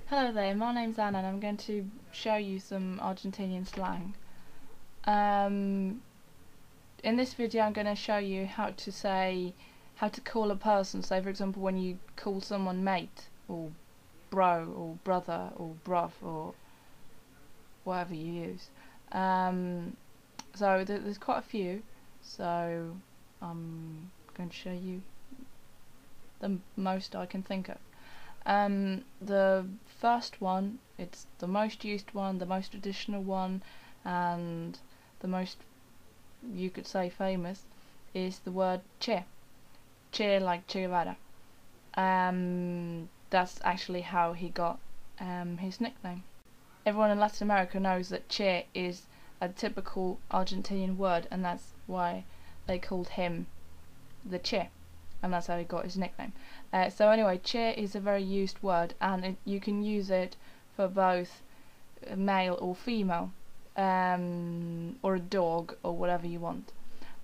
Hello there, my name's Anna and I'm going to show you some Argentinian slang. In this video I'm going to show you how to call a person. So for example, when you call someone mate or bro or brother or bruv or whatever you use. So there's quite a few, so I'm going to show you the most I can think of. The first one, it's the most used one, the most traditional one, and the most, you could say, famous, is the word che. Che, like Che Guevara. That's actually how he got his nickname. Everyone in Latin America knows that che is a typical Argentinian word, and that's why they called him the Che, and that's how he got his nickname. So anyway, che is a very used word, and you can use it for both male or female, or a dog, or whatever you want.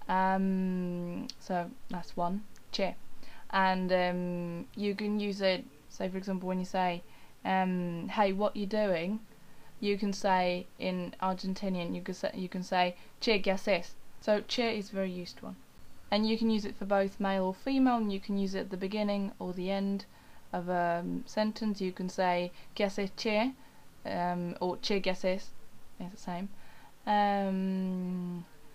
So that's one, che. And you can use it, say for example, when you say, hey, what you doing? You can say in Argentinian, you can say che qué haces. So che is a very used one. And you can use it for both male or female, and you can use it at the beginning or the end of a sentence. You can say ¿Qué haces, che? Or che qué haces. It's the same.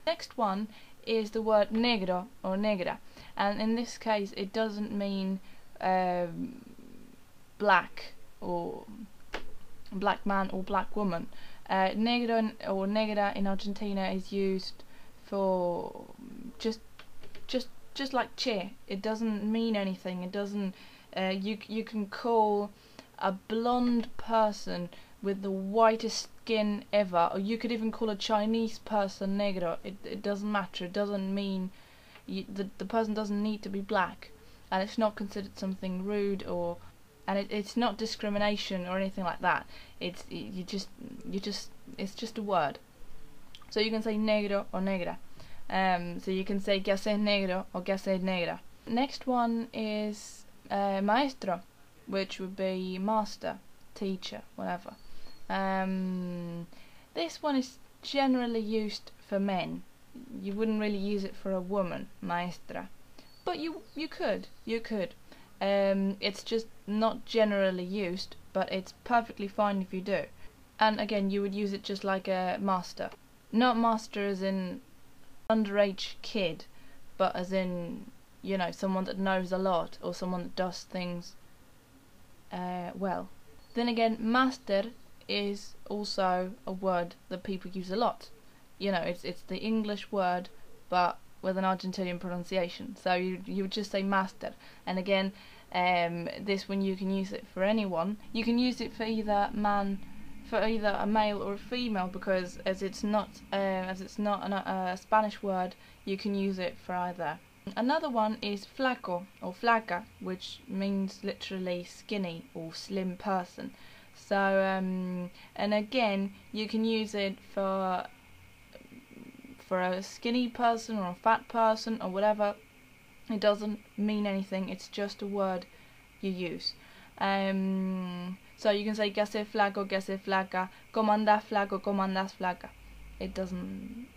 Next one is the word negro or negra, and in this case it doesn't mean black or black man or black woman. Negro or negra in Argentina is used for just like che. It doesn't mean anything. It doesn't. You can call a blonde person with the whitest skin ever, or you could even call a Chinese person negro. It doesn't matter. It doesn't mean the person doesn't need to be black, and it's not considered something rude, and it's not discrimination or anything like that. It's just a word. So you can say negro or negra. So you can say ¿Qué haces, negro? Or ¿Qué haces, negra? Next one is maestro, which would be master, teacher, whatever. This one is generally used for men. You wouldn't really use it for a woman, maestra, but you could. It's just not generally used, but it's perfectly fine if you do. And again, you would use it just like a master, not master as in underage kid, but as in, you know, someone that knows a lot, or someone that does things well. Then again, master is also a word that people use a lot. You know, it's the English word, but with an Argentinian pronunciation. So you would just say master. And again, this one you can use it for anyone. You can use it for either a male or a female, because as it's not a Spanish word, you can use it for either. Another one is flaco or flaca, which means literally skinny or slim person. So and again, you can use it for a skinny person or a fat person or whatever. It doesn't mean anything. It's just a word you use. So you can say ¿Qué haces, flaco? ¿Qué haces, flaca? ¿Cómo andas, flaco? ¿Cómo andas, flaca? It doesn't.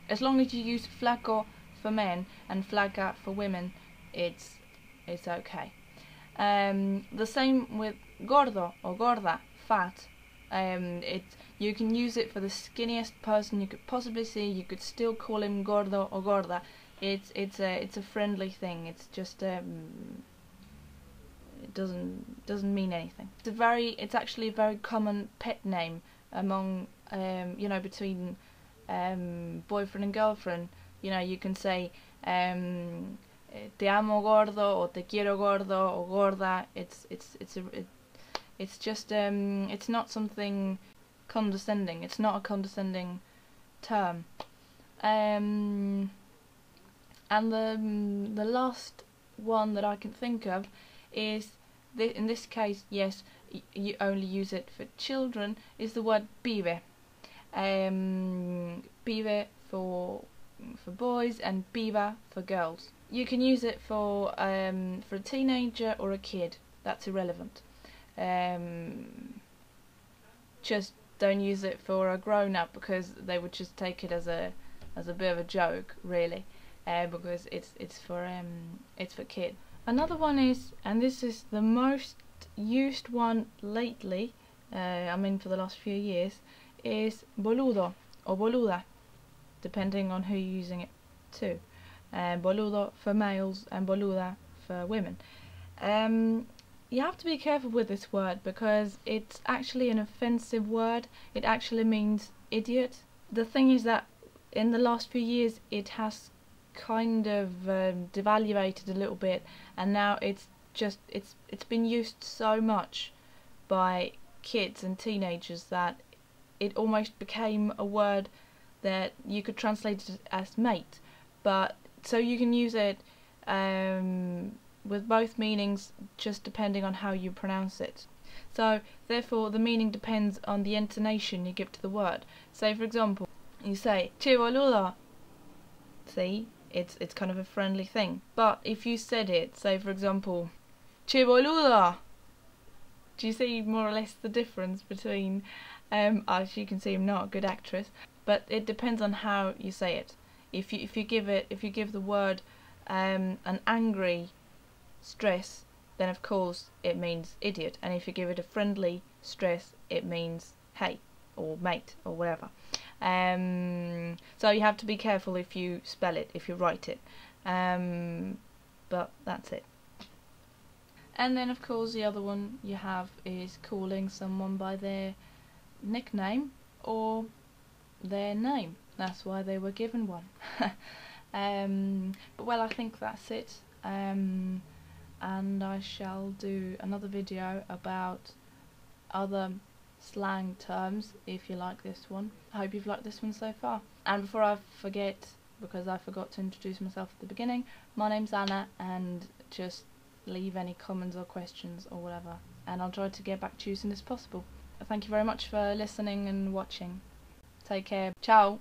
As long as you use flaco for men and flaca for women, it's okay. The same with gordo or gorda, fat. You can use it for the skinniest person you could possibly see. You could still call him gordo or gorda. It's a friendly thing. It's just it doesn't mean anything. It's actually a very common pet name among you know, between boyfriend and girlfriend. You know, you can say te amo gordo or te quiero gordo or gorda. It's just it's not something condescending. It's not a condescending term. And the last one that I can think of is, in this case, yes, you only use it for children, is the word pibe. Pibe for boys and piba for girls. You can use it for a teenager or a kid. That's irrelevant. just don't use it for a grown-up, because they would just take it as a bit of a joke, really, because it's for kids. Another one is, and this is the most used one lately, I mean for the last few years, is boludo or boluda, depending on who you're using it to. Boludo for males and boluda for women. You have to be careful with this word because it's actually an offensive word. It actually means idiot. The thing is that in the last few years it has kind of devaluated a little bit, and now it's been used so much by kids and teenagers that it almost became a word that you could translate it as mate. But so you can use it with both meanings, just depending on how you pronounce it. So therefore the meaning depends on the intonation you give to the word. Say for example, you say che boluda. See, it's kind of a friendly thing. But if you said it, say for example, che boluda, do you see more or less the difference between as you can see, I'm not a good actress, but it depends on how you say it. If you give the word an angry stress, then of course it means idiot, and if you give it a friendly stress, it means hey or mate or whatever. So you have to be careful if you spell it, if you write it, but that's it. And then of course the other one you have is calling someone by their nickname or their name. That's why they were given one. But well, I think that's it. And I shall do another video about other slang terms if you like this one. I hope you've liked this one so far. And before I forget, because I forgot to introduce myself at the beginning, my name's Anna, and just leave any comments or questions or whatever, and I'll try to get back to you as soon as possible. Thank you very much for listening and watching. Take care. Ciao.